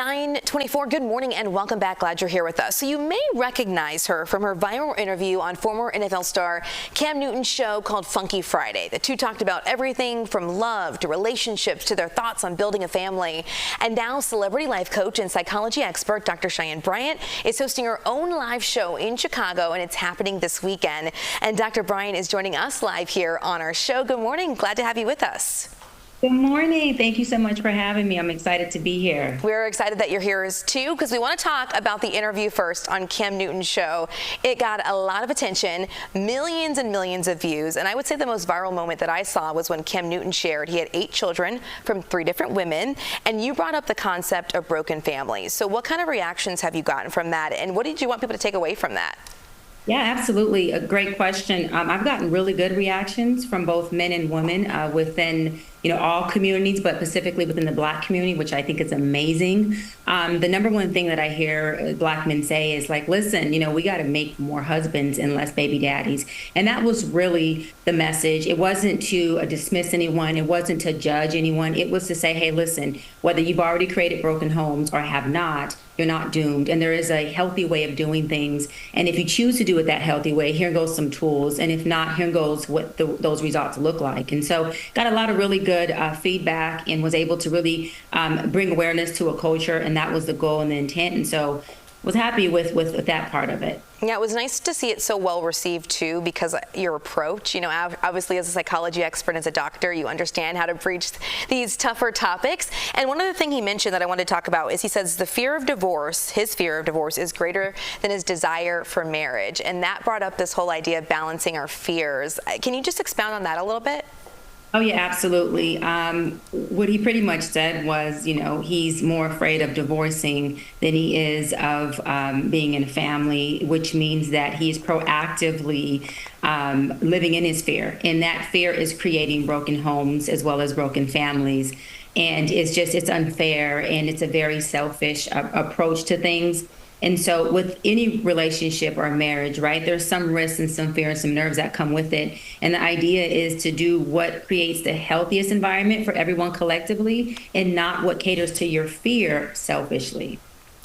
9:24. Good morning and welcome back. Glad you're here with us. So you may recognize her from her viral interview on former NFL star Cam Newton's show called Funky Friday. The two talked about everything from love to relationships to their thoughts on building a family. And now celebrity life coach and psychology expert Dr. Cheyenne Bryant is hosting her own live show in Chicago, and it's happening this weekend. And Dr. Bryant is joining us live here on our show. Good morning. Glad to have you with us. Good morning. Thank you so much for having me. I'm excited to be here. We're excited that you're here too, because we want to talk about the interview first on Cam Newton's show. It got a lot of attention, millions and millions of views, and I would say the most viral moment that I saw was when Cam Newton shared he had 8 children from 3 different women, and you brought up the concept of broken families. So what kind of reactions have you gotten from that, and what did you want people to take away from that? Yeah, absolutely. A great question. I've gotten really good reactions from both men and women within, all communities, but specifically within the Black community, which I think is amazing. The number one thing that I hear Black men say is like, listen, we got to make more husbands and less baby daddies. And that was really the message. It wasn't to dismiss anyone. It wasn't to judge anyone. It was to say, hey, listen, whether you've already created broken homes or have not, you're not doomed. And there is a healthy way of doing things. And if you choose to do it that healthy way, here goes some tools. And if not, here goes what those results look like. And so got a lot of really good feedback and was able to really bring awareness to a culture. And that was the goal and the intent. And so was happy with that part of it. Yeah, it was nice to see it so well received too, because your approach, obviously as a psychology expert, as a doctor, you understand how to breach these tougher topics. And one other thing he mentioned that I wanted to talk about is he says the fear of divorce, his fear of divorce, is greater than his desire for marriage. And that brought up this whole idea of balancing our fears. Can you just expound on that a little bit? Oh, yeah, absolutely. What he pretty much said was, he's more afraid of divorcing than he is of being in a family, which means that he's proactively living in his fear. And that fear is creating broken homes as well as broken families. And it's unfair, and it's a very selfish approach to things. And so with any relationship or marriage, right, there's some risks and some fear and some nerves that come with it. And the idea is to do what creates the healthiest environment for everyone collectively and not what caters to your fear selfishly.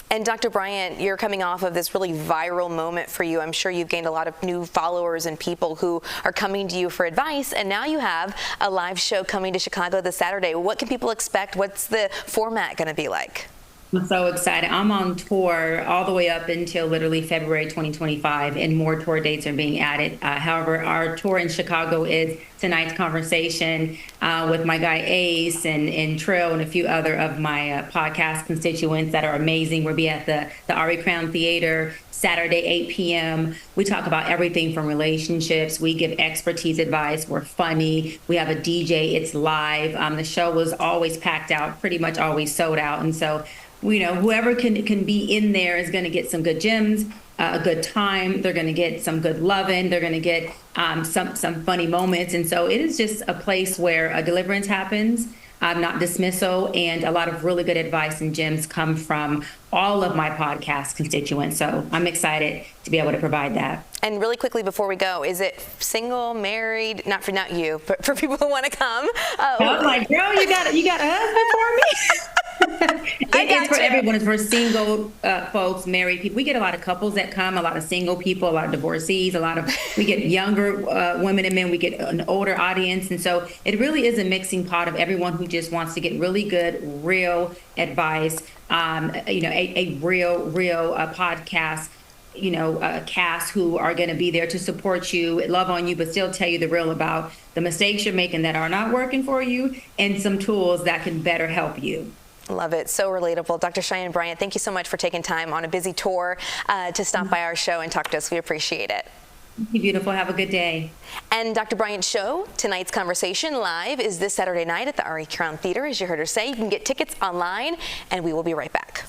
And Dr. Bryant, you're coming off of this really viral moment for you. I'm sure you've gained a lot of new followers and people who are coming to you for advice. And now you have a live show coming to Chicago this Saturday. What can people expect? What's the format going to be like? I'm so excited. I'm on tour all the way up until literally February 2025, and more tour dates are being added. However, our tour in Chicago is tonight's conversation with my guy Ace and Trill and a few other of my podcast constituents that are amazing. We'll be at the Ari Crown Theater Saturday, 8 p.m. We talk about everything from relationships. We give expertise advice. We're funny. We have a DJ. It's live. The show was always packed out, pretty much always sold out. And so whoever can be in there is going to get some good gems, a good time. They're going to get some good loving. They're going to get some funny moments. And so it is just a place where a deliverance happens, not dismissal, and a lot of really good advice and gems come from all of my podcast constituents. So I'm excited to be able to provide that. And really quickly before we go, is it single, married? Not you, but for people who want to come. I'm like, girl, you got a husband for me? It's for everyone. It's for single folks, married people. We get a lot of couples that come, a lot of single people, a lot of divorcees, we get younger women and men, we get an older audience. And so it really is a mixing pot of everyone who just wants to get really good, real advice, a real podcast, cast who are going to be there to support you, love on you, but still tell you the real about the mistakes you're making that are not working for you and some tools that can better help you. Love it. So relatable. Dr. Cheyenne Bryant, thank you so much for taking time on a busy tour to stop by our show and talk to us. We appreciate it. Thank you, beautiful. Have a good day. And Dr. Bryant's show, tonight's conversation live, is this Saturday night at the Ari Crown Theater, as you heard her say. You can get tickets online, and we will be right back.